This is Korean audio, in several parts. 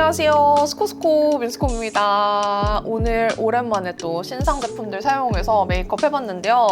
안녕하세요. 스코스코 민스코입니다. 오늘 오랜만에 또 신상 제품들 사용해서 메이크업 해봤는데요.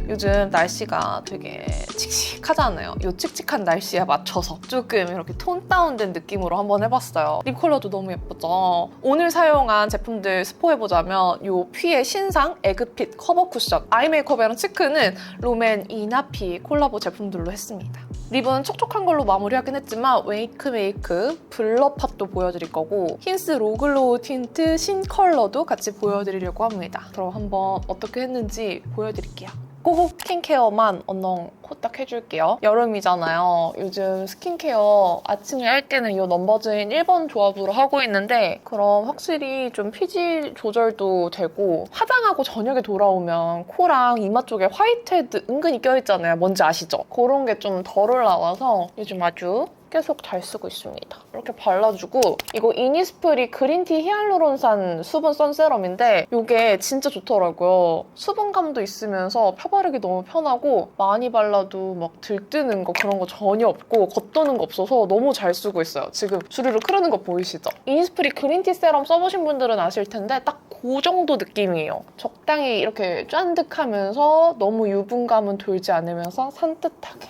요즘 날씨가 되게 칙칙하잖아요. 이 칙칙한 날씨에 맞춰서 조금 이렇게 톤 다운된 느낌으로 한번 해봤어요. 립 컬러도 너무 예쁘죠? 오늘 사용한 제품들 스포해보자면 이 퓨의 신상 에그핏 커버 쿠션 아이 메이크업이랑 치크는 롬앤 이나피 콜라보 제품들로 했습니다. 립은 촉촉한 걸로 마무리하긴 했지만 웨이크메이크 블러 팟도 보여드릴 거고 힌스 로글로우 틴트 신 컬러도 같이 보여드리려고 합니다. 그럼 한번 어떻게 했는지 보여드릴게요. 고급 스킨케어만 언능 코딱 해줄게요. 여름이잖아요. 요즘 스킨케어 아침에 할 때는 이 넘버즈인 1번 조합으로 하고 있는데 그럼 확실히 좀 피지 조절도 되고 화장하고 저녁에 돌아오면 코랑 이마 쪽에 화이트헤드 은근히 껴있잖아요. 뭔지 아시죠? 그런 게 좀 덜 올라와서 요즘 아주 계속 잘 쓰고 있습니다. 이렇게 발라주고 이거 이니스프리 그린티 히알루론산 수분 선세럼인데 이게 진짜 좋더라고요. 수분감도 있으면서 펴바르기 너무 편하고 많이 발라도 막 들뜨는 거 그런 거 전혀 없고 겉도는 거 없어서 너무 잘 쓰고 있어요. 지금 주르륵 흐르는 거 보이시죠? 이니스프리 그린티 세럼 써보신 분들은 아실 텐데 딱 그 정도 느낌이에요. 적당히 이렇게 쫀득하면서 너무 유분감은 돌지 않으면서 산뜻하게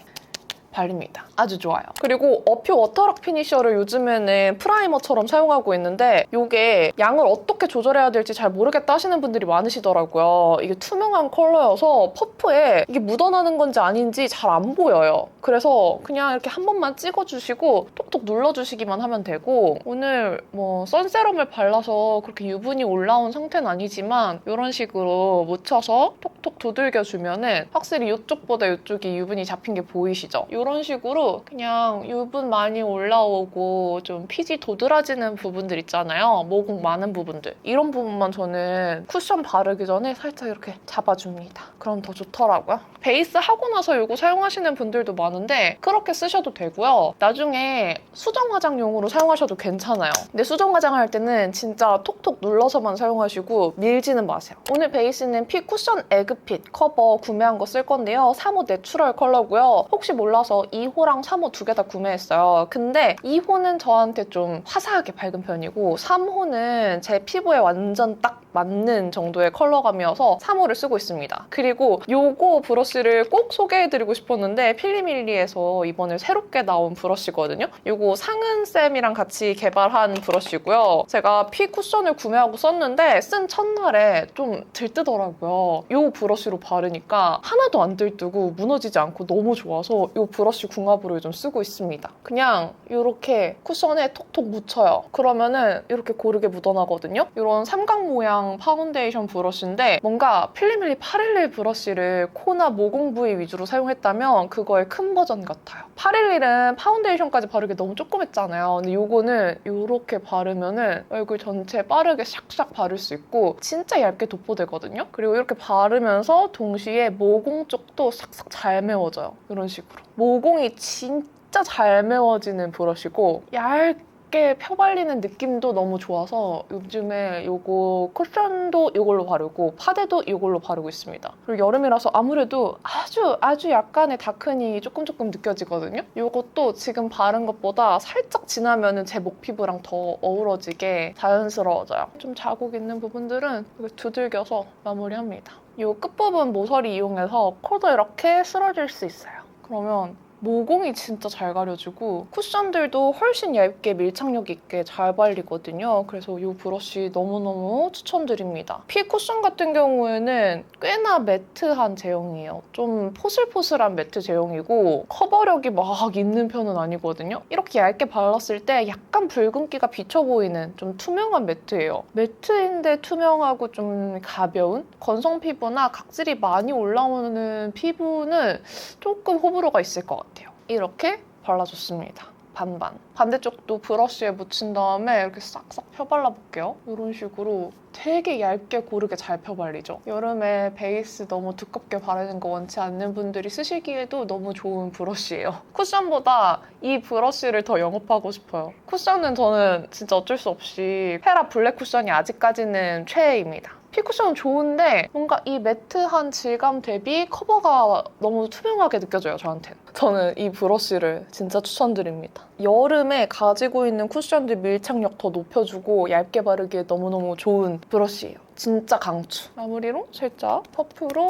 발립니다. 아주 좋아요. 그리고 어퓨 워터락 피니셔를 요즘에는 프라이머처럼 사용하고 있는데 이게 양을 어떻게 조절해야 될지 잘 모르겠다 하시는 분들이 많으시더라고요. 이게 투명한 컬러여서 퍼프에 이게 묻어나는 건지 아닌지 잘 안 보여요. 그래서 그냥 이렇게 한 번만 찍어주시고 톡톡 눌러주시기만 하면 되고 오늘 뭐 선세럼을 발라서 그렇게 유분이 올라온 상태는 아니지만 이런 식으로 묻혀서 톡톡 두들겨주면은 확실히 이쪽보다 이쪽이 유분이 잡힌 게 보이시죠? 이런 식으로 그냥 유분 많이 올라오고 좀 피지 도드라지는 부분들 있잖아요. 모공 많은 부분들. 이런 부분만 저는 쿠션 바르기 전에 살짝 이렇게 잡아줍니다. 그럼 더 좋더라고요. 베이스 하고 나서 이거 사용하시는 분들도 많은데 그렇게 쓰셔도 되고요. 나중에 수정 화장용으로 사용하셔도 괜찮아요. 근데 수정 화장할 때는 진짜 톡톡 눌러서만 사용하시고 밀지는 마세요. 오늘 베이스는 피 쿠션 에그핏 커버 구매한 거 쓸 건데요. 3호 내추럴 컬러고요. 혹시 몰라서 2호랑 3호 두 개 다 구매했어요. 근데 2호는 저한테 좀 화사하게 밝은 편이고 3호는 제 피부에 완전 딱 맞는 정도의 컬러감이어서 3호를 쓰고 있습니다. 그리고 요거 브러쉬를 꼭 소개해드리고 싶었는데 필리밀리에서 이번에 새롭게 나온 브러쉬거든요. 요거 상은쌤이랑 같이 개발한 브러쉬고요. 제가 피 쿠션을 구매하고 썼는데 쓴 첫날에 좀 들뜨더라고요. 요 브러쉬로 바르니까 하나도 안 들뜨고 무너지지 않고 너무 좋아서 요 브러쉬 궁합으로 요즘 쓰고 있습니다. 그냥 이렇게 쿠션에 톡톡 묻혀요. 그러면은 이렇게 고르게 묻어나거든요. 이런 삼각 모양 파운데이션 브러쉬인데 뭔가 필리밀리 811 브러쉬를 코나 모공 부위 위주로 사용했다면 그거의 큰 버전 같아요. 811은 파운데이션까지 바르기 너무 조그맸잖아요. 근데 이거는 이렇게 바르면은 얼굴 전체에 빠르게 샥샥 바를 수 있고 진짜 얇게 도포되거든요. 그리고 이렇게 바르면서 동시에 모공 쪽도 싹싹 잘 메워져요. 이런 식으로. 모공이 진짜 잘 메워지는 브러쉬고 얇게 펴발리는 느낌도 너무 좋아서 요즘에 이거 쿠션도 이걸로 바르고 파데도 이걸로 바르고 있습니다. 그리고 여름이라서 아무래도 아주 약간의 다크닝이 조금 느껴지거든요. 이것도 지금 바른 것보다 살짝 지나면 제 목 피부랑 더 어우러지게 자연스러워져요. 좀 자국 있는 부분들은 이렇게 두들겨서 마무리합니다. 이 끝부분 모서리 이용해서 코도 이렇게 쓸어줄 수 있어요. 그러면 모공이 진짜 잘 가려지고 쿠션들도 훨씬 얇게 밀착력 있게 잘 발리거든요. 그래서 이 브러쉬 너무너무 추천드립니다. 피 쿠션 같은 경우에는 꽤나 매트한 제형이에요. 좀 포슬포슬한 매트 제형이고 커버력이 막 있는 편은 아니거든요. 이렇게 얇게 발랐을 때 약간 붉은기가 비쳐 보이는 좀 투명한 매트예요. 매트인데 투명하고 좀 가벼운 건성 피부나 각질이 많이 올라오는 피부는 조금 호불호가 있을 것 같아요. 이렇게 발라줬습니다. 반반. 반대쪽도 브러쉬에 묻힌 다음에 이렇게 싹싹 펴발라볼게요. 이런 식으로 되게 얇게 고르게 잘 펴발리죠. 여름에 베이스 너무 두껍게 바르는 거 원치 않는 분들이 쓰시기에도 너무 좋은 브러쉬예요. 쿠션보다 이 브러쉬를 더 영업하고 싶어요. 쿠션은 저는 진짜 어쩔 수 없이 페라 블랙 쿠션이 아직까지는 최애입니다. 핏쿠션은 좋은데 뭔가 이 매트한 질감 대비 커버가 너무 투명하게 느껴져요, 저한테는. 저는 이 브러쉬를 진짜 추천드립니다. 여름에 가지고 있는 쿠션들 밀착력 더 높여주고 얇게 바르기에 너무너무 좋은 브러쉬예요. 진짜 강추. 마무리로 살짝 퍼프로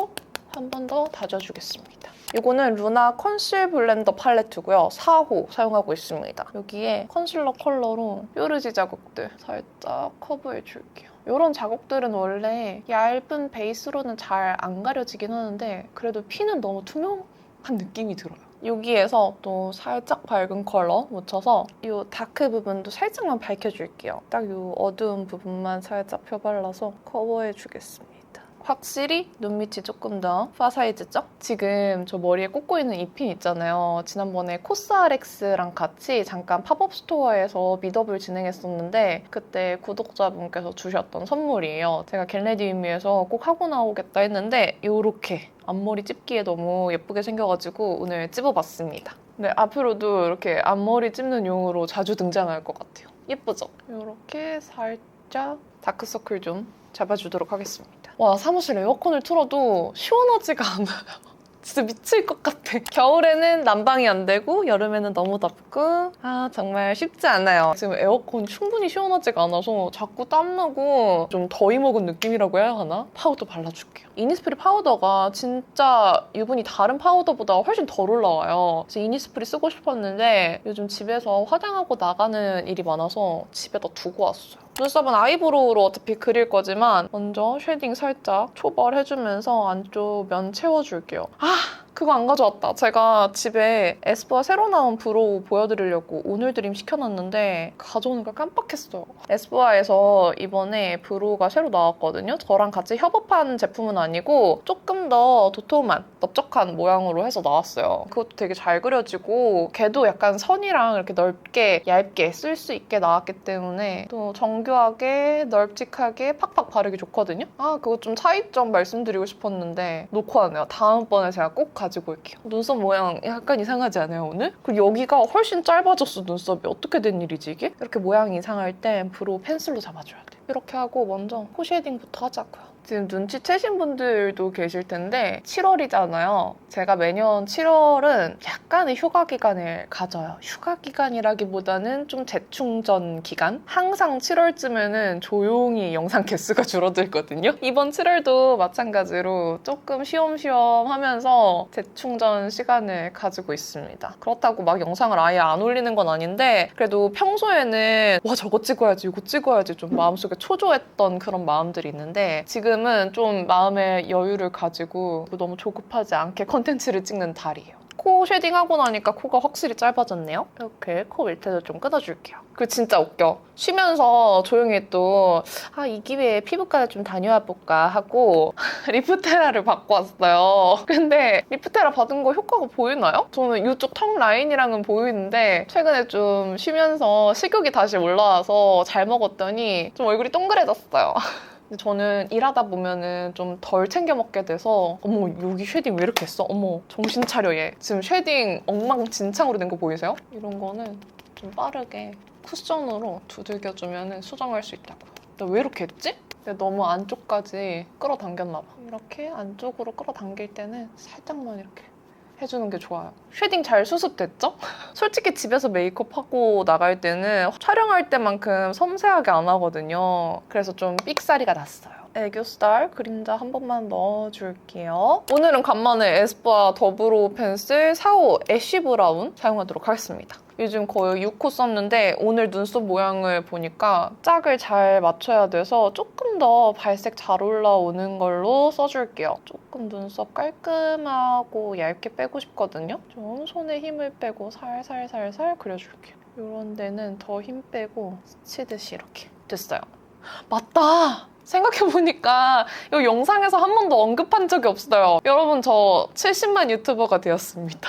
한 번 더 다져주겠습니다. 이거는 루나 컨실 블렌더 팔레트고요. 4호 사용하고 있습니다. 여기에 컨실러 컬러로 뾰루지 자국들 살짝 커버해줄게요. 이런 자국들은 원래 얇은 베이스로는 잘 안 가려지긴 하는데 그래도 피는 너무 투명한 느낌이 들어요. 여기에서 또 살짝 밝은 컬러 묻혀서 이 다크 부분도 살짝만 밝혀줄게요. 딱 이 어두운 부분만 살짝 펴발라서 커버해주겠습니다. 확실히 눈밑이 조금 더 파사이즈죠? 지금 저 머리에 꽂고 있는 이 핀 있잖아요. 지난번에 코스알엑스랑 같이 잠깐 팝업 스토어에서 미더블 진행했었는데 그때 구독자분께서 주셨던 선물이에요. 제가 겟레디위미에서 꼭 하고 나오겠다 했는데 이렇게 앞머리 찝기에 너무 예쁘게 생겨가지고 오늘 찝어봤습니다. 네, 앞으로도 이렇게 앞머리 찝는 용으로 자주 등장할 것 같아요. 예쁘죠? 이렇게 살짝 다크서클 좀 잡아주도록 하겠습니다. 와, 사무실 에어컨을 틀어도 시원하지가 않아요. 진짜 미칠 것 같아. 겨울에는 난방이 안 되고 여름에는 너무 덥고 정말 쉽지 않아요. 지금 에어컨 충분히 시원하지가 않아서 자꾸 땀나고 좀 더위 먹은 느낌이라고 해야 하나? 파우더 발라줄게요. 이니스프리 파우더가 진짜 유분이 다른 파우더보다 훨씬 덜 올라와요. 그래서 이니스프리 쓰고 싶었는데 요즘 집에서 화장하고 나가는 일이 많아서 집에다 두고 왔어요. 눈썹은 아이브로우로 어차피 그릴 거지만 먼저 쉐딩 살짝 초벌해주면서 안쪽 면 채워줄게요. 그거 안 가져왔다. 제가 집에 에스쁘아 새로 나온 브로우 보여드리려고 오늘 드림 시켜놨는데 가져오는 걸 깜빡했어요. 에스쁘아에서 이번에 브로우가 새로 나왔거든요. 저랑 같이 협업한 제품은 아니고 조금 더 도톰한, 넓적한 모양으로 해서 나왔어요. 그것도 되게 잘 그려지고 걔도 약간 선이랑 이렇게 넓게, 얇게 쓸 수 있게 나왔기 때문에 또 정교하게, 널찍하게 팍팍 바르기 좋거든요. 그거 좀 차이점 말씀드리고 싶었는데 놓고 왔네요. 다음번에 제가 꼭 가지고 올게요. 눈썹 모양 약간 이상하지 않아요, 오늘? 그리고 여기가 훨씬 짧아졌어, 눈썹이. 어떻게 된 일이지, 이게? 이렇게 모양이 이상할 땐 브로우 펜슬로 잡아줘야 돼. 이렇게 하고 먼저 코 쉐딩부터 하자고요. 지금 눈치채신 분들도 계실 텐데 7월이잖아요. 제가 매년 7월은 약간의 휴가 기간을 가져요. 휴가 기간이라기보다는 좀 재충전 기간? 항상 7월쯤에는 조용히 영상 개수가 줄어들거든요. 이번 7월도 마찬가지로 조금 쉬엄쉬엄 하면서 재충전 시간을 가지고 있습니다. 그렇다고 막 영상을 아예 안 올리는 건 아닌데 그래도 평소에는 와 저거 찍어야지 이거 찍어야지 좀 마음속에 초조했던 그런 마음들이 있는데 지금은 좀 마음의 여유를 가지고 너무 조급하지 않게 컨텐츠를 찍는 달이에요. 코 쉐딩하고 나니까 코가 확실히 짧아졌네요. 이렇게 코 밑에도 좀 끊어줄게요. 그리고 진짜 웃겨. 쉬면서 조용히 또 이 기회에 피부과를 좀 다녀와 볼까 하고 리프테라를 받고 왔어요. 근데 리프테라 받은 거 효과가 보이나요? 저는 이쪽 턱 라인이랑은 보이는데 최근에 좀 쉬면서 식욕이 다시 올라와서 잘 먹었더니 좀 얼굴이 동그래졌어요. 저는 일하다 보면은 좀 덜 챙겨 먹게 돼서 어머 여기 쉐딩 왜 이렇게 했어? 어머 정신 차려 얘. 지금 쉐딩 엉망진창으로 된 거 보이세요? 이런 거는 좀 빠르게 쿠션으로 두들겨주면 수정할 수 있다고. 나 왜 이렇게 했지? 근데 너무 안쪽까지 끌어당겼나 봐. 이렇게 안쪽으로 끌어당길 때는 살짝만 이렇게 해주는 게 좋아요. 쉐딩 잘 수습됐죠? 솔직히 집에서 메이크업하고 나갈 때는 촬영할 때만큼 섬세하게 안 하거든요. 그래서 좀 삑사리가 났어요. 애교살 그림자 한 번만 넣어줄게요. 오늘은 간만에 에스쁘아 더브로우 펜슬 4호 애쉬 브라운 사용하도록 하겠습니다. 요즘 거의 6호 썼는데 오늘 눈썹 모양을 보니까 짝을 잘 맞춰야 돼서 조금 더 발색 잘 올라오는 걸로 써줄게요. 조금 눈썹 깔끔하고 얇게 빼고 싶거든요. 좀 손에 힘을 빼고 살살살살 그려줄게요. 이런 데는 더 힘 빼고 스치듯이 이렇게 됐어요. 맞다! 생각해보니까 이 영상에서 한 번도 언급한 적이 없어요. 여러분 저 70만 유튜버가 되었습니다.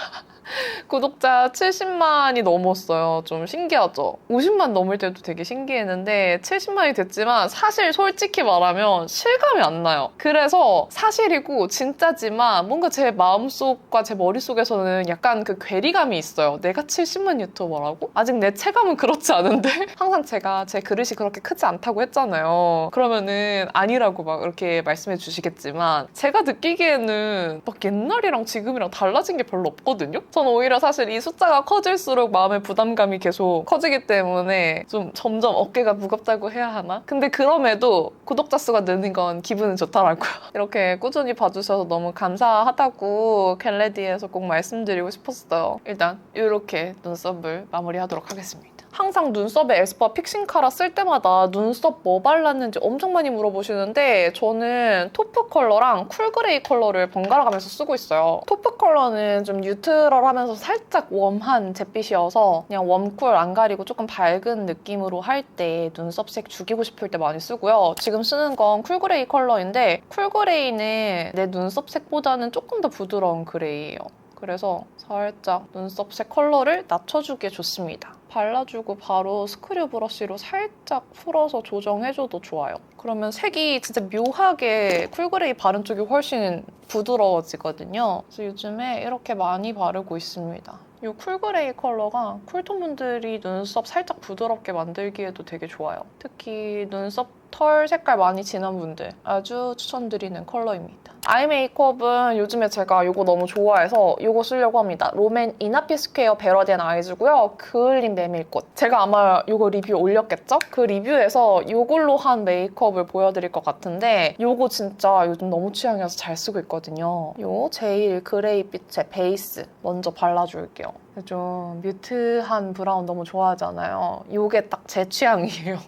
구독자 70만이 넘었어요. 좀 신기하죠? 50만 넘을 때도 되게 신기했는데 70만이 됐지만 사실 솔직히 말하면 실감이 안 나요. 그래서 사실이고 진짜지만 뭔가 제 마음속과 제 머릿속에서는 약간 그 괴리감이 있어요. 내가 70만 유튜버라고? 아직 내 체감은 그렇지 않은데? 항상 제가 제 그릇이 그렇게 크지 않다고 했잖아요. 그러면은 아니라고 막 이렇게 말씀해 주시겠지만 제가 느끼기에는 막 옛날이랑 지금이랑 달라진 게 별로 없거든요? 저는 오히려 사실 이 숫자가 커질수록 마음의 부담감이 계속 커지기 때문에 좀 점점 어깨가 무겁다고 해야 하나? 근데 그럼에도 구독자 수가 느는 건 기분은 좋더라고요. 이렇게 꾸준히 봐주셔서 너무 감사하다고 겟레디에서 꼭 말씀드리고 싶었어요. 일단 이렇게 눈썹을 마무리하도록 하겠습니다. 항상 눈썹에 에스쁘아 픽싱 카라 쓸 때마다 눈썹 뭐 발랐는지 엄청 많이 물어보시는데 저는 토프 컬러랑 쿨그레이 컬러를 번갈아 가면서 쓰고 있어요. 토프 컬러는 좀 뉴트럴하면서 살짝 웜한 잿빛이어서 그냥 웜쿨 안 가리고 조금 밝은 느낌으로 할 때 눈썹색 죽이고 싶을 때 많이 쓰고요. 지금 쓰는 건 쿨그레이 컬러인데 쿨그레이는 내 눈썹색보다는 조금 더 부드러운 그레이예요. 그래서 살짝 눈썹색 컬러를 낮춰주기에 좋습니다. 발라주고 바로 스크류 브러쉬로 살짝 풀어서 조정해줘도 좋아요. 그러면 색이 진짜 묘하게 쿨그레이 바른 쪽이 훨씬 부드러워지거든요. 그래서 요즘에 이렇게 많이 바르고 있습니다. 이 쿨그레이 컬러가 쿨톤 분들이 눈썹 살짝 부드럽게 만들기에도 되게 좋아요. 특히 눈썹 털 색깔 많이 진한 분들 아주 추천드리는 컬러입니다. 아이 메이크업은 요즘에 제가 이거 너무 좋아해서 이거 쓰려고 합니다. 롬앤 이나피 스퀘어 베러덴 아이즈고요. 그을린 메밀꽃. 제가 아마 이거 리뷰 올렸겠죠? 그 리뷰에서 이걸로 한 메이크업을 보여드릴 것 같은데 이거 진짜 요즘 너무 취향이어서 잘 쓰고 있거든요. 이 제일 그레이빛의 베이스 먼저 발라줄게요. 좀 뮤트한 브라운 너무 좋아하잖아요. 이게 딱 제 취향이에요.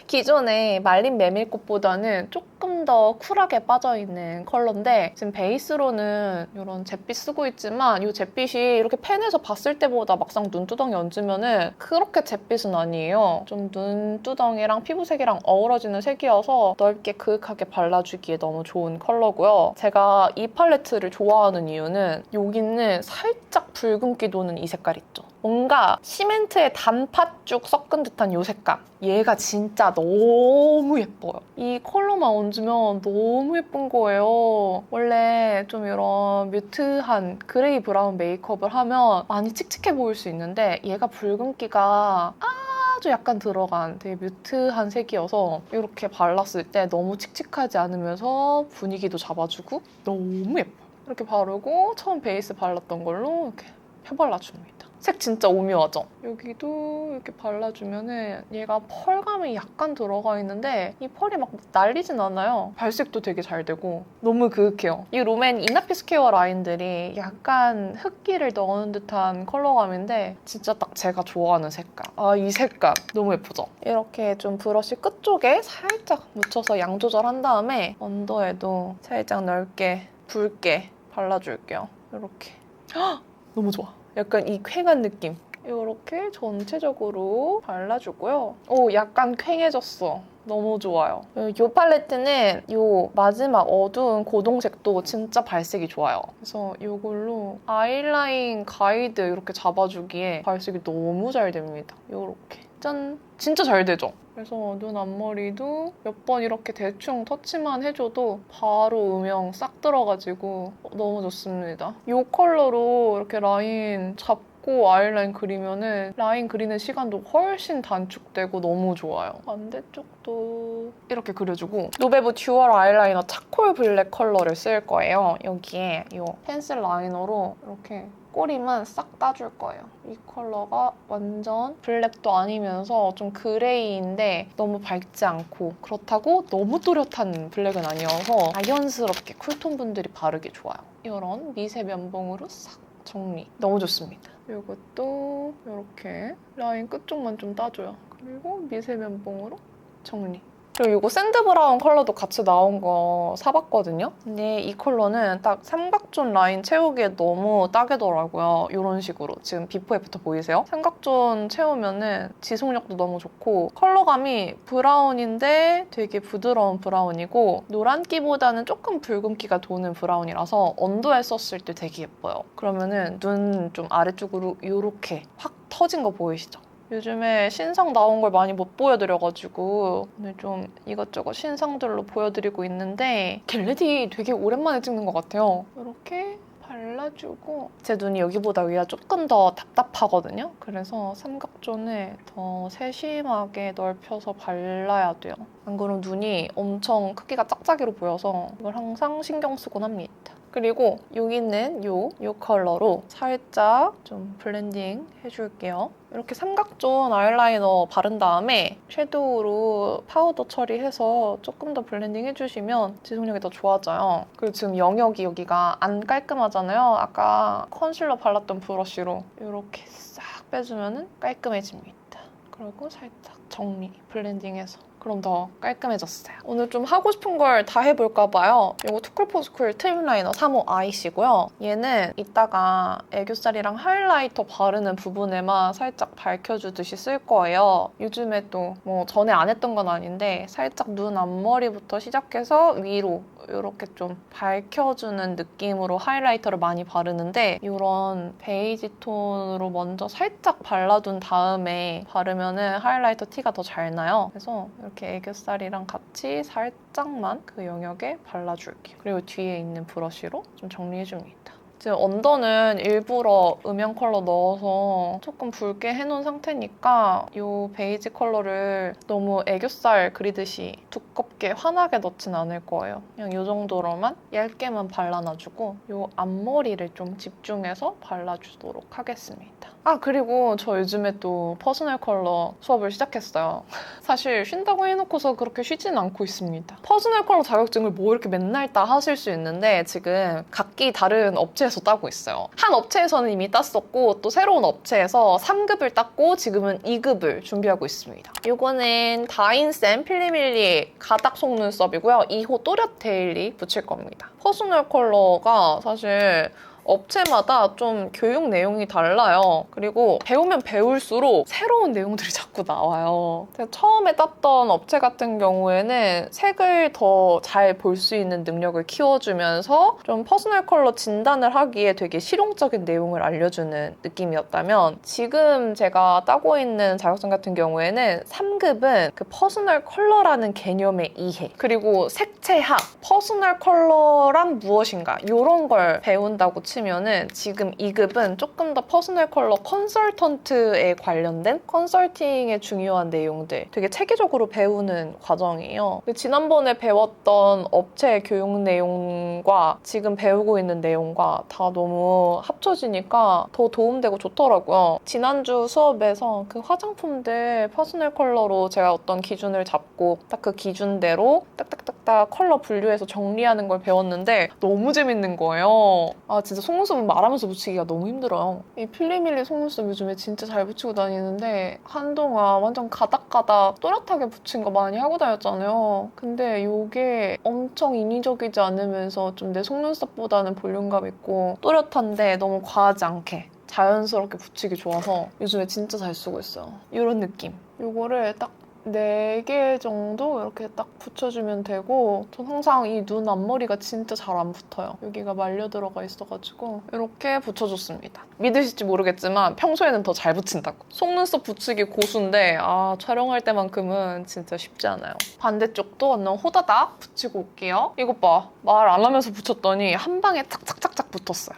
기존에 말린 메밀꽃보다는 조금 더 쿨하게 빠져있는 컬러인데 지금 베이스로는 이런 잿빛 쓰고 있지만 이 잿빛이 이렇게 펜에서 봤을 때보다 막상 눈두덩이 얹으면은 그렇게 잿빛은 아니에요. 좀 눈두덩이랑 피부색이랑 어우러지는 색이어서 넓게 그윽하게 발라주기에 너무 좋은 컬러고요. 제가 이 팔레트를 좋아하는 이유는 여기는 살짝 붉은기 도는 이 색깔 있죠. 뭔가 시멘트에 단팥죽 섞은 듯한 이 색감. 얘가 진짜 너무 예뻐요. 이 컬러만 얹으면 너무 예쁜 거예요. 원래 좀 이런 뮤트한 그레이 브라운 메이크업을 하면 많이 칙칙해 보일 수 있는데 얘가 붉은기가 아주 약간 들어간 되게 뮤트한 색이어서 이렇게 발랐을 때 너무 칙칙하지 않으면서 분위기도 잡아주고 너무 예뻐요. 이렇게 바르고 처음 베이스 발랐던 걸로 이렇게 펴발라줍니다. 색 진짜 오묘하죠? 여기도 이렇게 발라주면은 얘가 펄감이 약간 들어가 있는데 이 펄이 막 날리진 않아요. 발색도 되게 잘 되고 너무 그윽해요. 이 롬앤 이나피 스퀘어 라인들이 약간 흑기를 넣은 듯한 컬러감인데 진짜 딱 제가 좋아하는 색감. 아, 이 색감 너무 예쁘죠? 이렇게 좀 브러쉬 끝쪽에 살짝 묻혀서 양 조절한 다음에 언더에도 살짝 넓게 붉게 발라줄게요. 이렇게. 헉! 너무 좋아. 약간 이 퀭한 느낌. 이렇게 전체적으로 발라주고요. 오, 약간 퀭해졌어. 너무 좋아요. 이 팔레트는 이 마지막 어두운 고동색도 진짜 발색이 좋아요. 그래서 이걸로 아이라인 가이드 이렇게 잡아주기에 발색이 너무 잘 됩니다. 이렇게. 짠! 진짜 잘 되죠? 그래서 눈 앞머리도 몇 번 이렇게 대충 터치만 해줘도 바로 음영 싹 들어가지고 너무 좋습니다. 이 컬러로 이렇게 라인 잡고 아이라인 그리면은 라인 그리는 시간도 훨씬 단축되고 너무 좋아요. 반대쪽도 이렇게 그려주고 노베브 듀얼 아이라이너 차콜 블랙 컬러를 쓸 거예요. 여기에 이 펜슬 라이너로 이렇게 꼬리만 싹 따줄 거예요. 이 컬러가 완전 블랙도 아니면서 좀 그레이인데 너무 밝지 않고 그렇다고 너무 또렷한 블랙은 아니어서 자연스럽게 쿨톤 분들이 바르기 좋아요. 이런 미세 면봉으로 싹 정리. 너무 좋습니다. 이것도 이렇게 라인 끝쪽만 좀 따줘요. 그리고 미세 면봉으로 정리. 그리고 이거 샌드 브라운 컬러도 같이 나온 거 사봤거든요. 근데 이 컬러는 딱 삼각존 라인 채우기에 너무 딱이더라고요. 이런 식으로. 지금 비포 애프터 보이세요? 삼각존 채우면은 지속력도 너무 좋고 컬러감이 브라운인데 되게 부드러운 브라운이고 노란기보다는 조금 붉은기가 도는 브라운이라서 언더에 썼을 때 되게 예뻐요. 그러면은 눈 좀 아래쪽으로 이렇게 확 터진 거 보이시죠? 요즘에 신상 나온 걸 많이 못 보여드려가지고 오늘 좀 이것저것 신상들로 보여드리고 있는데 겟레디 되게 오랜만에 찍는 것 같아요. 이렇게 발라주고 제 눈이 여기보다 위가 조금 더 답답하거든요. 그래서 삼각존을 더 세심하게 넓혀서 발라야 돼요. 안 그러면 눈이 엄청 크기가 짝짝이로 보여서 이걸 항상 신경 쓰곤 합니다. 그리고 여기 있는 요 컬러로 살짝 좀 블렌딩 해줄게요. 이렇게 삼각존 아이라이너 바른 다음에 섀도우로 파우더 처리해서 조금 더 블렌딩 해주시면 지속력이 더 좋아져요. 그리고 지금 영역이 여기가 안 깔끔하잖아요. 아까 컨실러 발랐던 브러쉬로 이렇게 싹 빼주면 깔끔해집니다. 그리고 살짝 정리, 블렌딩해서 그럼 더 깔끔해졌어요. 오늘 좀 하고 싶은 걸 다 해볼까 봐요. 이거 투쿨포스쿨 트림 라이너 3호 아이시고요. 얘는 이따가 애교살이랑 하이라이터 바르는 부분에만 살짝 밝혀주듯이 쓸 거예요. 요즘에 또 뭐 전에 안 했던 건 아닌데 살짝 눈 앞머리부터 시작해서 위로 이렇게 좀 밝혀주는 느낌으로 하이라이터를 많이 바르는데 이런 베이지 톤으로 먼저 살짝 발라둔 다음에 바르면은 하이라이터 티가 더 잘 나요. 그래서 이렇게 애교살이랑 같이 살짝만 그 영역에 발라줄게요. 그리고 뒤에 있는 브러쉬로 좀 정리해줍니다. 지금 언더는 일부러 음영 컬러 넣어서 조금 붉게 해놓은 상태니까 이 베이지 컬러를 너무 애교살 그리듯이 두껍게 환하게 넣진 않을 거예요. 그냥 이 정도로만 얇게만 발라놔주고 이 앞머리를 좀 집중해서 발라주도록 하겠습니다. 아 그리고 저 요즘에 또 퍼스널 컬러 수업을 시작했어요. 사실 쉰다고 해놓고서 그렇게 쉬진 않고 있습니다. 퍼스널 컬러 자격증을 뭐 이렇게 맨날 따 하실 수 있는데 지금 각기 다른 업체에서 따고 있어요. 한 업체에서는 이미 땄었고 또 새로운 업체에서 3급을 땄고 지금은 2급을 준비하고 있습니다. 이거는 다인샘 필리밀리 가닥 속눈썹이고요. 2호 또렷 데일리 붙일 겁니다. 퍼스널 컬러가 사실 업체마다 좀 교육 내용이 달라요. 그리고 배우면 배울수록 새로운 내용들이 자꾸 나와요. 제가 처음에 땄던 업체 같은 경우에는 색을 더 잘 볼 수 있는 능력을 키워주면서 좀 퍼스널 컬러 진단을 하기에 되게 실용적인 내용을 알려주는 느낌이었다면 지금 제가 따고 있는 자격증 같은 경우에는 3급은 그 퍼스널 컬러라는 개념의 이해 그리고 색채학, 퍼스널 컬러란 무엇인가 이런 걸 배운다고 치면은 지금 2급은 조금 더 퍼스널 컬러 컨설턴트에 관련된 컨설팅에 중요한 내용들 되게 체계적으로 배우는 과정이에요. 지난번에 배웠던 업체 교육 내용과 지금 배우고 있는 내용과 다 너무 합쳐지니까 더 도움되고 좋더라고요. 지난주 수업에서 그 화장품들 퍼스널 컬러로 제가 어떤 기준을 잡고 딱 그 기준대로 딱딱딱딱 컬러 분류해서 정리하는 걸 배웠는데 너무 재밌는 거예요. 아 진짜 속눈썹은 말하면서 붙이기가 너무 힘들어요. 이 필리밀리 속눈썹 요즘에 진짜 잘 붙이고 다니는데 한동안 완전 가닥가닥 또렷하게 붙인 거 많이 하고 다녔잖아요. 근데 이게 엄청 인위적이지 않으면서 좀 내 속눈썹보다는 볼륨감 있고 또렷한데 너무 과하지 않게 자연스럽게 붙이기 좋아서 요즘에 진짜 잘 쓰고 있어요. 이런 느낌. 이거를 딱 4개 정도 이렇게 딱 붙여주면 되고 전 항상 이 눈 앞머리가 진짜 잘 안 붙어요. 여기가 말려 들어가 있어가지고 이렇게 붙여줬습니다. 믿으실지 모르겠지만 평소에는 더 잘 붙인다고. 속눈썹 붙이기 고수인데 촬영할 때만큼은 진짜 쉽지 않아요. 반대쪽도 완전 호다닥 붙이고 올게요. 이것 봐. 말 안 하면서 붙였더니 한 방에 착착착착 붙었어요.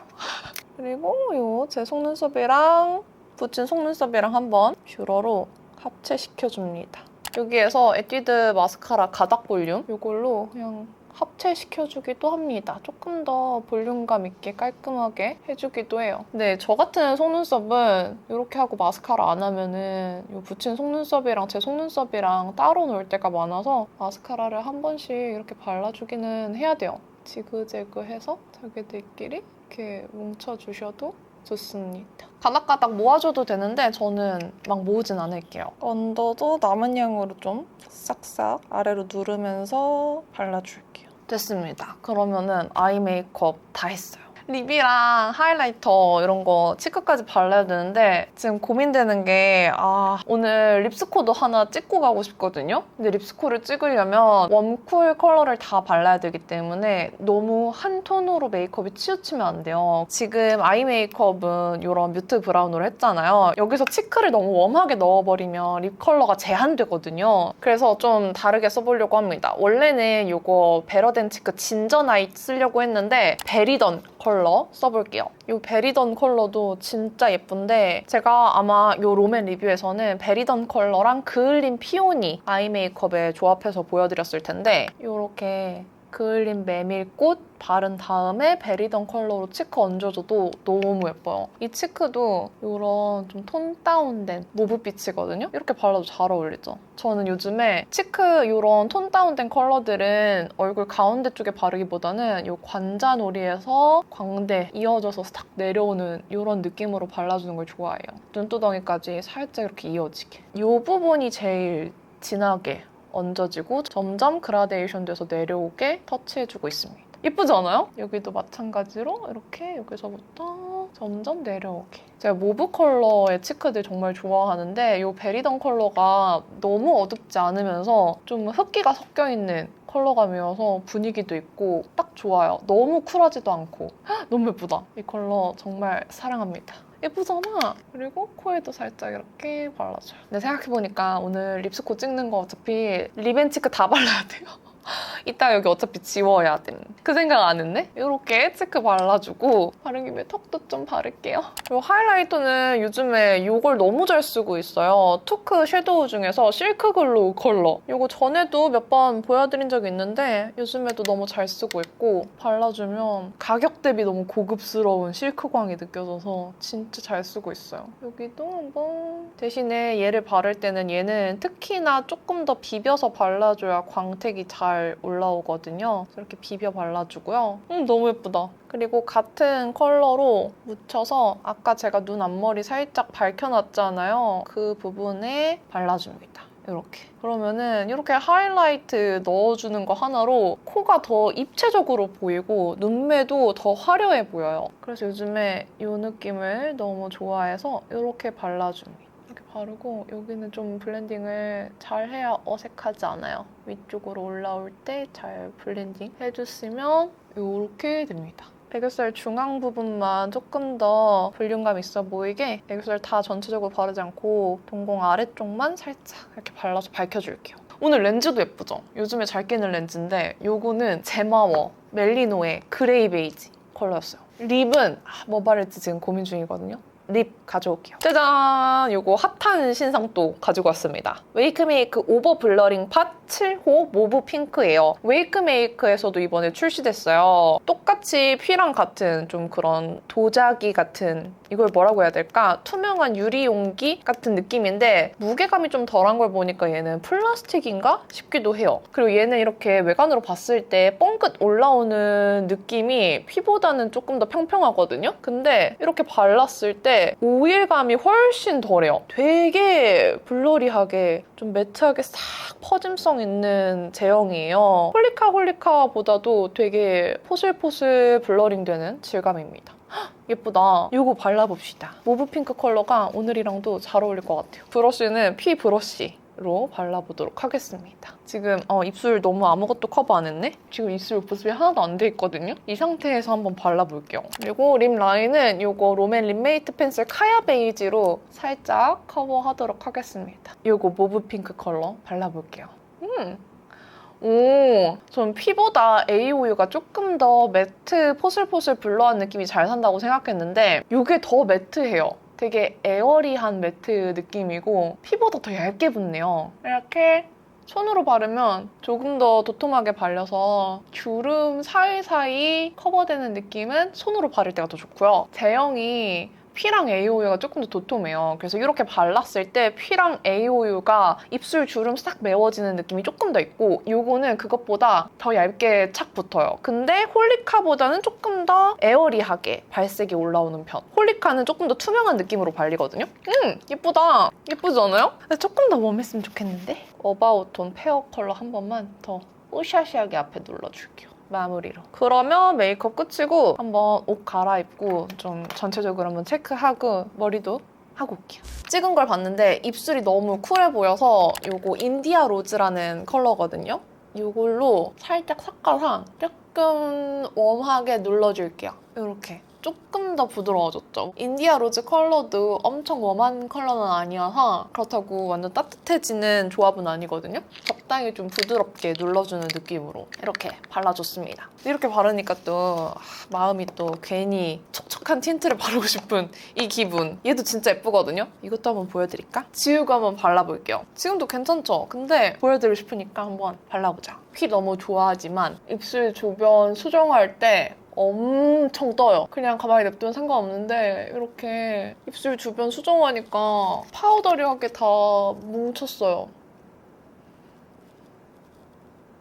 그리고 제 속눈썹이랑 붙인 속눈썹이랑 한번 뷰러로 합체시켜줍니다. 여기에서 에뛰드 마스카라 가닥 볼륨 이걸로 그냥 합체시켜주기도 합니다. 조금 더 볼륨감 있게 깔끔하게 해주기도 해요. 근데 저 같은 속눈썹은 이렇게 하고 마스카라 안 하면은 이 붙인 속눈썹이랑 제 속눈썹이랑 따로 놀 때가 많아서 마스카라를 한 번씩 이렇게 발라주기는 해야 돼요. 지그재그해서 자기들끼리 이렇게 뭉쳐주셔도 좋습니다. 가닥가닥 모아줘도 되는데 저는 막 모으진 않을게요. 언더도 남은 양으로 좀 싹싹 아래로 누르면서 발라줄게요. 됐습니다. 그러면은 아이 메이크업 다 했어요. 립이랑 하이라이터 이런 거 치크까지 발라야 되는데 지금 고민되는 게 오늘 립스코도 하나 찍고 가고 싶거든요. 근데 립스코를 찍으려면 웜쿨 컬러를 다 발라야 되기 때문에 너무 한 톤으로 메이크업이 치우치면 안 돼요. 지금 아이 메이크업은 이런 뮤트 브라운으로 했잖아요. 여기서 치크를 너무 웜하게 넣어버리면 립 컬러가 제한되거든요. 그래서 좀 다르게 써보려고 합니다. 원래는 이거 베러덴 치크 진저 나이 쓰려고 했는데 베리던 컬러 써볼게요. 이 베리던 컬러도 진짜 예쁜데 제가 아마 이 롬앤 리뷰에서는 베리던 컬러랑 그을린 피오니 아이 메이크업에 조합해서 보여드렸을 텐데 이렇게 그을린 메밀꽃 바른 다음에 베리던 컬러로 치크 얹어줘도 너무 예뻐요. 이 치크도 이런 좀 톤 다운된 모브빛이거든요? 이렇게 발라도 잘 어울리죠? 저는 요즘에 치크 이런 톤 다운된 컬러들은 얼굴 가운데 쪽에 바르기보다는 이 관자놀이에서 광대 이어져서 딱 내려오는 이런 느낌으로 발라주는 걸 좋아해요. 눈두덩이까지 살짝 이렇게 이어지게. 이 부분이 제일 진하게 얹어지고 점점 그라데이션 돼서 내려오게 터치해주고 있습니다. 예쁘지 않아요? 여기도 마찬가지로 이렇게 여기서부터 점점 내려오게. 제가 모브 컬러의 치크들 정말 좋아하는데 이 베리던 컬러가 너무 어둡지 않으면서 좀 흑기가 섞여있는 컬러감이어서 분위기도 있고 딱 좋아요. 너무 쿨하지도 않고. 너무 예쁘다. 이 컬러 정말 사랑합니다. 예쁘잖아. 그리고 코에도 살짝 이렇게 발라줘요. 근데 생각해보니까 오늘 립스코 찍는 거 어차피 립앤치크 다 발라야 돼요. 이따 여기 어차피 지워야 돼. 그 생각 안 했네? 이렇게 치크 발라주고 바른 김에 턱도 좀 바를게요. 그리고 하이라이터는 요즘에 이걸 너무 잘 쓰고 있어요. 투크 섀도우 중에서 실크 글로우 컬러. 이거 전에도 몇 번 보여드린 적이 있는데 요즘에도 너무 잘 쓰고 있고 발라주면 가격 대비 너무 고급스러운 실크광이 느껴져서 진짜 잘 쓰고 있어요. 여기도 한번 대신에 얘를 바를 때는 얘는 특히나 조금 더 비벼서 발라줘야 광택이 잘 올라오거든요. 이렇게 비벼 발라주고요. 너무 예쁘다. 그리고 같은 컬러로 묻혀서 아까 제가 눈 앞머리 살짝 밝혀놨잖아요. 그 부분에 발라줍니다. 이렇게. 그러면은 이렇게 하이라이트 넣어주는 거 하나로 코가 더 입체적으로 보이고 눈매도 더 화려해 보여요. 그래서 요즘에 이 느낌을 너무 좋아해서 이렇게 발라줍니다. 바르고 여기는 좀 블렌딩을 잘 해야 어색하지 않아요. 위쪽으로 올라올 때 잘 블렌딩 해줬으면 이렇게 됩니다. 애교살 중앙 부분만 조금 더 볼륨감 있어 보이게 애교살 다 전체적으로 바르지 않고 동공 아래쪽만 살짝 이렇게 발라서 밝혀줄게요. 오늘 렌즈도 예쁘죠? 요즘에 잘 끼는 렌즈인데 요거는 제마워 멜리노의 그레이 베이지 컬러였어요. 립은 뭐 바를지 지금 고민 중이거든요. 립 가져올게요. 짜잔! 요거 핫한 신상 또 가지고 왔습니다. 웨이크메이크 오버 블러링 팟 7호 모브 핑크예요. 웨이크메이크에서도 이번에 출시됐어요. 똑같이 피랑 같은 좀 그런 도자기 같은 이걸 뭐라고 해야 될까? 투명한 유리 용기 같은 느낌인데 무게감이 좀 덜한 걸 보니까 얘는 플라스틱인가 싶기도 해요. 그리고 얘는 이렇게 외관으로 봤을 때 뻥긋 올라오는 느낌이 피보다는 조금 더 평평하거든요? 근데 이렇게 발랐을 때 오일감이 훨씬 덜해요. 되게 블러리하게 좀 매트하게 싹 퍼짐성 있는 제형이에요. 홀리카보다도 되게 포슬포슬 블러링되는 질감입니다. 헉, 예쁘다. 이거 발라봅시다. 모브 핑크 컬러가 오늘이랑도 잘 어울릴 것 같아요. 브러쉬는 피 브러쉬로 발라보도록 하겠습니다. 지금 입술 너무 아무것도 커버 안 했네? 지금 입술 보습이 하나도 안 돼 있거든요? 이 상태에서 한번 발라볼게요. 그리고 립 라인은 이거 롬앤 립메이트 펜슬 카야 베이지로 살짝 커버하도록 하겠습니다. 이거 모브 핑크 컬러 발라볼게요. 전 피보다 AOU가 조금 더 매트 포슬포슬 블러한 느낌이 잘 산다고 생각했는데 이게 더 매트해요. 되게 에어리한 매트 느낌이고 피보다 더 얇게 붙네요. 이렇게 손으로 바르면 조금 더 도톰하게 발려서 주름 사이사이 커버되는 느낌은 손으로 바를 때가 더 좋고요. 제형이 P랑 AOU가 조금 더 도톰해요. 그래서 이렇게 발랐을 때 P랑 AOU가 입술 주름 싹 메워지는 느낌이 조금 더 있고 요거는 그것보다 더 얇게 착 붙어요. 근데 홀리카보다는 조금 더 에어리하게 발색이 올라오는 편. 홀리카는 조금 더 투명한 느낌으로 발리거든요. 예쁘다. 예쁘지 않아요? 근데 조금 더 웜했으면 좋겠는데? 어바웃톤 페어 컬러 한 번만 더 으샤시하게 앞에 눌러줄게요. 마무리로. 그러면 메이크업 끝이고 한번 옷 갈아입고 좀 전체적으로 한번 체크하고 머리도 하고 올게요. 찍은 걸 봤는데 입술이 너무 쿨해 보여서 이거 인디아 로즈라는 컬러거든요. 이걸로 살짝 섞어서 조금 웜하게 눌러줄게요. 이렇게. 조금 더 부드러워졌죠. 인디아 로즈 컬러도 엄청 웜한 컬러는 아니어서 그렇다고 완전 따뜻해지는 조합은 아니거든요. 적당히 좀 부드럽게 눌러주는 느낌으로 이렇게 발라줬습니다. 이렇게 바르니까 또 마음이 또 괜히 촉촉한 틴트를 바르고 싶은 이 기분. 얘도 진짜 예쁘거든요. 이것도 한번 보여드릴까? 지우고 한번 발라볼게요. 지금도 괜찮죠? 근데 보여드리고 싶으니까 한번 발라보자. 피 너무 좋아하지만 입술 주변 수정할 때 엄청 떠요. 그냥 가만히 냅두면 상관없는데 이렇게 입술 주변 수정하니까 파우더리하게 다 뭉쳤어요.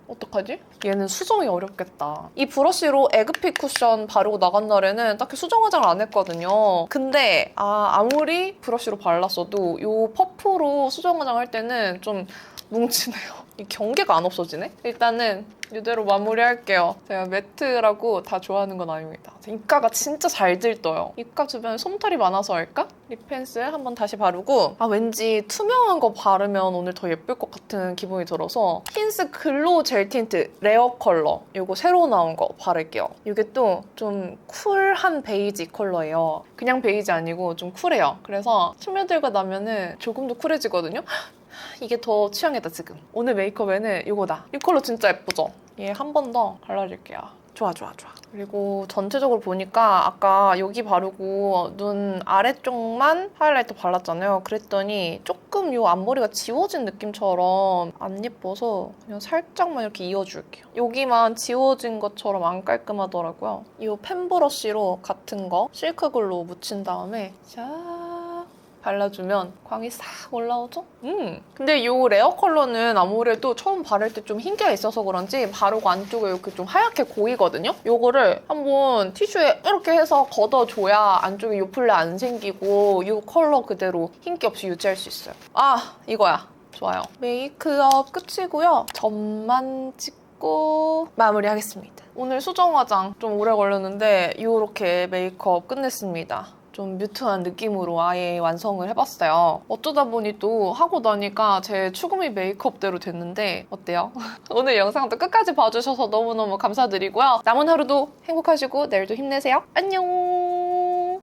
어떡하지? 얘는 수정이 어렵겠다. 이 브러쉬로 에그핏 쿠션 바르고 나간 날에는 딱히 수정 화장을 안 했거든요. 근데 아무리 브러쉬로 발랐어도 이 퍼프로 수정 화장할 때는 좀 뭉치네요. 이 경계가 안 없어지네? 일단은 이대로 마무리할게요. 제가 매트라고 다 좋아하는 건 아닙니다. 입가가 진짜 잘 들떠요. 입가 주변에 솜털이 많아서 할까? 립 펜슬 한번 다시 바르고 왠지 투명한 거 바르면 오늘 더 예쁠 것 같은 기분이 들어서 힌스 글로우 젤 틴트 레어 컬러 이거 새로 나온 거 바를게요. 이게 또 좀 쿨한 베이지 컬러예요. 그냥 베이지 아니고 좀 쿨해요. 그래서 스며들고 나면은 조금 더 쿨해지거든요. 이게 더 취향이다 지금. 오늘 메이크업에는 이거다. 이 컬러 진짜 예쁘죠? 얘 한 번 더 발라줄게요. 좋아. 그리고 전체적으로 보니까 아까 여기 바르고 눈 아래쪽만 하이라이터 발랐잖아요. 그랬더니 조금 이 앞머리가 지워진 느낌처럼 안 예뻐서 그냥 살짝만 이렇게 이어줄게요. 여기만 지워진 것처럼 안 깔끔하더라고요. 이 펜 브러쉬로 같은 거 실크글로 묻힌 다음에 자 발라주면 광이 싹 올라오죠? 근데 이 레어 컬러는 아무래도 처음 바를 때 좀 흰기가 있어서 그런지 바르고 안쪽에 이렇게 좀 하얗게 고이거든요? 이거를 한번 티슈에 이렇게 해서 걷어줘야 안쪽에 요플레 안 생기고 이 컬러 그대로 흰기 없이 유지할 수 있어요. 이거야. 좋아요. 메이크업 끝이고요. 점만 찍고 마무리하겠습니다. 오늘 수정 화장 좀 오래 걸렸는데 이렇게 메이크업 끝냈습니다. 좀 뮤트한 느낌으로 아예 완성을 해봤어요. 어쩌다 보니 또 하고 나니까 제 추구미 메이크업대로 됐는데 어때요? 오늘 영상도 끝까지 봐주셔서 너무너무 감사드리고요. 남은 하루도 행복하시고 내일도 힘내세요. 안녕!